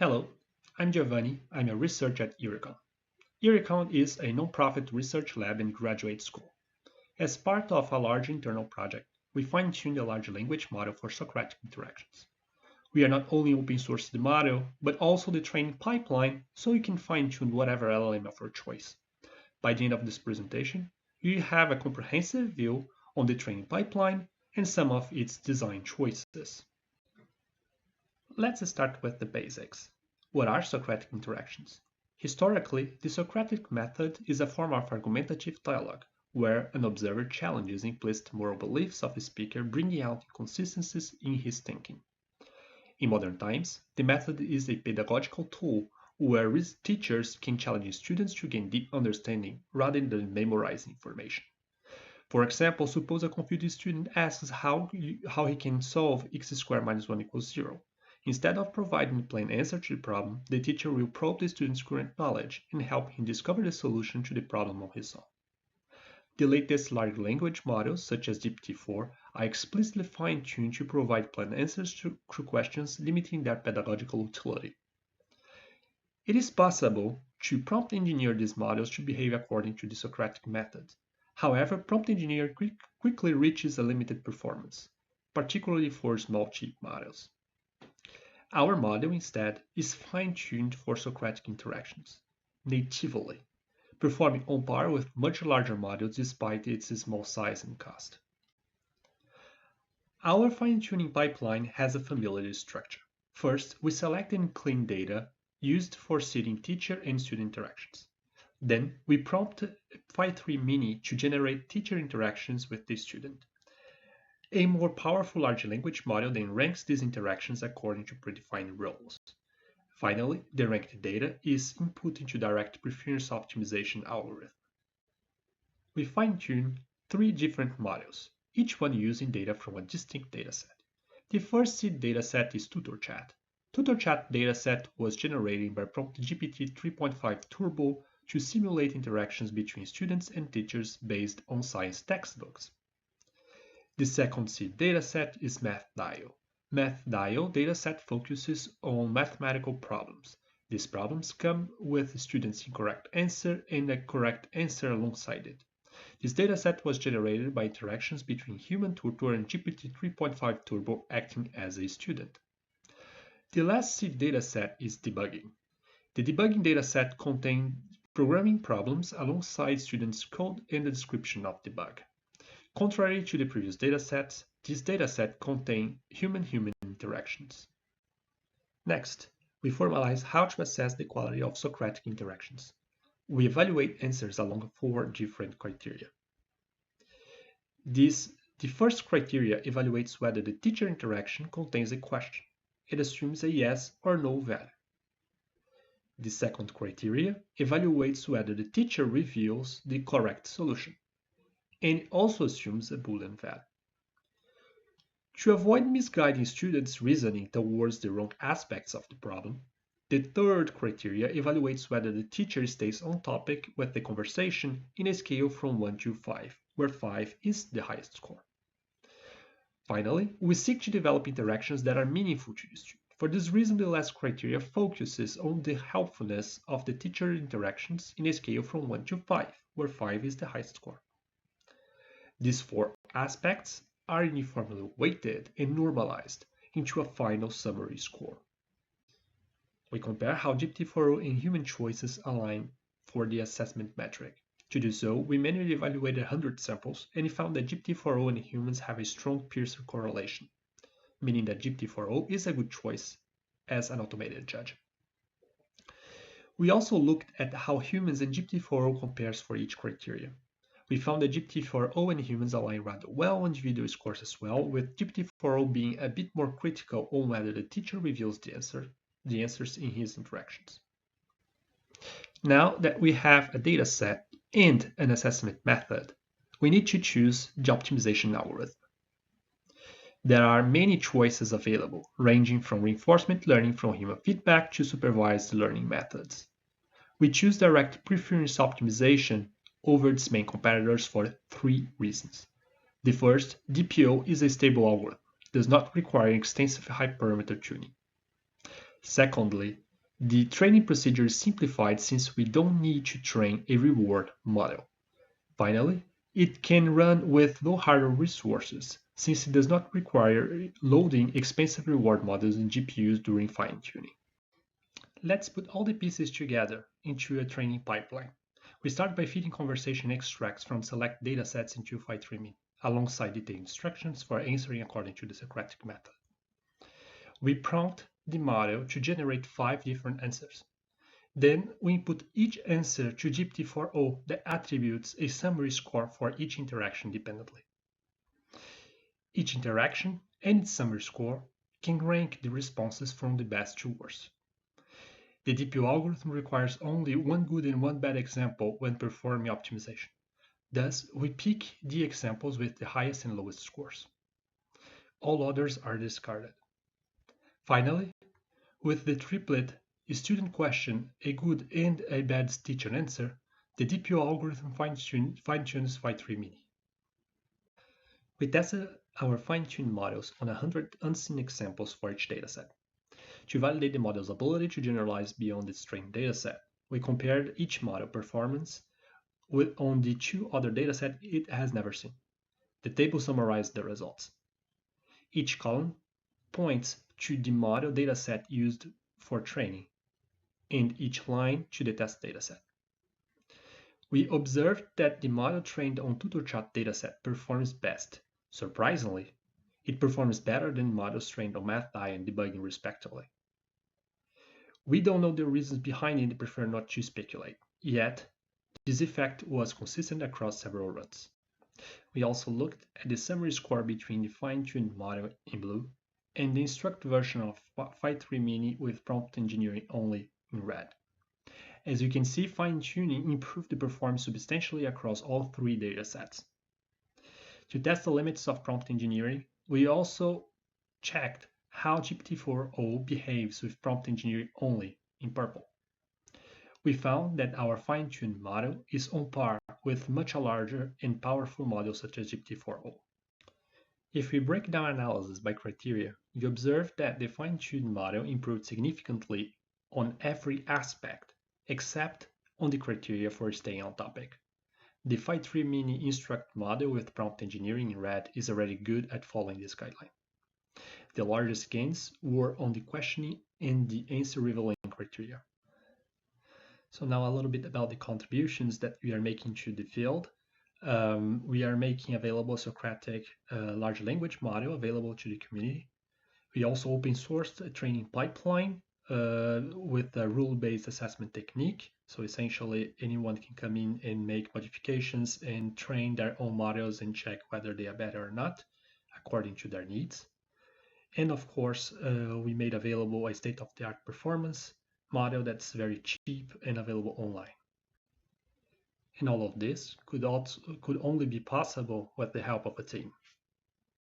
Hello, I'm Giovanni. I'm a researcher at Eurocon. Eurocon is a non-profit research lab and graduate school. As part of a large internal project, we fine-tuned a large language model for Socratic Interactions. We are not only open source the model, but also the training pipeline so you can fine-tune whatever LLM of your choice. By the end of this presentation, you have a comprehensive view on the training pipeline and some of its design choices. Let's start with the basics. What are Socratic interactions? Historically, the Socratic method is a form of argumentative dialogue, where an observer challenges implicit moral beliefs of a speaker, bringing out inconsistencies in his thinking. In modern times, the method is a pedagogical tool where teachers can challenge students to gain deep understanding rather than memorizing information. For example, suppose a confused student asks how he can solve x squared minus 1 equals 0. Instead of providing a plain answer to the problem, the teacher will probe the student's current knowledge and help him discover the solution to the problem on his own. The latest large language models, such as GPT-4, are explicitly fine-tuned to provide plain answers to questions, limiting their pedagogical utility. It is possible to prompt engineer these models to behave according to the Socratic method. However, prompt engineering quickly reaches a limited performance, particularly for small cheap models. Our model, instead, is fine-tuned for Socratic interactions, natively, performing on par with much larger models despite its small size and cost. Our fine-tuning pipeline has a familiar structure. First, we select and clean data used for seeding teacher and student interactions. Then, we prompt Phi3 Mini to generate teacher interactions with the student. A more powerful large language model then ranks these interactions according to predefined roles. Finally, the ranked data is input into direct preference optimization algorithm. We fine-tune 3 different models, each one using data from a distinct dataset. The first seed dataset is TutorChat. TutorChat dataset was generated by prompt GPT 3.5 Turbo to simulate interactions between students and teachers based on science textbooks. The second seed dataset is MathDial. MathDial dataset focuses on mathematical problems. These problems come with the student's incorrect answer and a correct answer alongside it. This dataset was generated by interactions between human tutor and GPT 3.5 Turbo acting as a student. The last seed dataset is debugging. The debugging dataset contains programming problems alongside students' code and the description of the bug. Contrary to the previous datasets, this dataset contains human-human interactions. Next, we formalize how to assess the quality of Socratic interactions. We evaluate answers along 4 different criteria. The first criteria evaluates whether the teacher interaction contains a question. It assumes a yes or no value. The second criteria evaluates whether the teacher reveals the correct solution, and it also assumes a Boolean value. To avoid misguiding students' reasoning towards the wrong aspects of the problem, the third criteria evaluates whether the teacher stays on topic with the conversation in a scale from 1 to 5, where 5 is the highest score. Finally, we seek to develop interactions that are meaningful to the student. For this reason, the last criteria focuses on the helpfulness of the teacher interactions in a scale from 1 to 5, where 5 is the highest score. These 4 aspects are uniformly weighted and normalized into a final summary score. We compare how GPT-4o and human choices align for the assessment metric. To do so, we manually evaluated 100 samples and found that GPT-4o and humans have a strong Pearson correlation, meaning that GPT-4o is a good choice as an automated judge. We also looked at how humans and GPT-4o compares for each criteria. We found that GPT-4o and humans align rather well on individual scores as well, with GPT-4o being a bit more critical on whether the teacher reveals the answers in his interactions. Now that we have a data set and an assessment method, we need to choose the optimization algorithm. There are many choices available, ranging from reinforcement learning from human feedback to supervised learning methods. We choose direct preference optimization over its main competitors for 3 reasons. The first, DPO is a stable algorithm, does not require extensive hyperparameter tuning. Secondly, The training procedure is simplified since we don't need to train a reward model. Finally, it can run with no hardware resources since it does not require loading expensive reward models in GPUs during fine-tuning. Let's put all the pieces together into a training pipeline. We start by feeding conversation extracts from select datasets into Phi3Mini, alongside detailed instructions for answering according to the Socratic method. We prompt the model to generate 5 different answers. Then we input each answer to GPT-4o that attributes a summary score for each interaction dependently. Each interaction and its summary score can rank the responses from the best to worst. The DPU algorithm requires only one good and one bad example when performing optimization. Thus, we pick the examples with the highest and lowest scores. All others are discarded. Finally, with the triplet student question, a good and a bad teacher answer, the DPU algorithm fine-tunes Phi3Mini. We tested our fine-tuned models on 100 unseen examples for each dataset. To validate the model's ability to generalize beyond its trained dataset, we compared each model performance on the 2 other datasets it has never seen. The table summarizes the results. Each column points to the model dataset used for training, and each line to the test dataset. We observed that the model trained on TutorChat dataset performs best. Surprisingly, it performs better than models trained on MathDI and debugging respectively. We don't know the reasons behind it and prefer not to speculate. Yet, this effect was consistent across several runs. We also looked at the summary score between the fine-tuned model in blue and the instruct version of Phi3Mini with prompt engineering only in red. As you can see, fine-tuning improved the performance substantially across all 3 datasets. To test the limits of prompt engineering, we also checked how GPT-4o behaves with prompt engineering only in purple. We found that our fine-tuned model is on par with much larger and powerful models such as GPT-4o. If we break down analysis by criteria, we observe that the fine-tuned model improved significantly on every aspect except on the criteria for staying on topic. The Phi3Mini instruct model with prompt engineering in red is already good at following this guideline. The largest gains were on the questioning and the answer revealing criteria. So now a little bit about the contributions that we are making to the field. We are making available Socratic large language model available to the community. We also open sourced a training pipeline with a rule-based assessment technique. So essentially anyone can come in and make modifications and train their own models and check whether they are better or not according to their needs. And of course, we made available a state-of-the-art performance model that's very cheap and available online. And all of this could only be possible with the help of a team.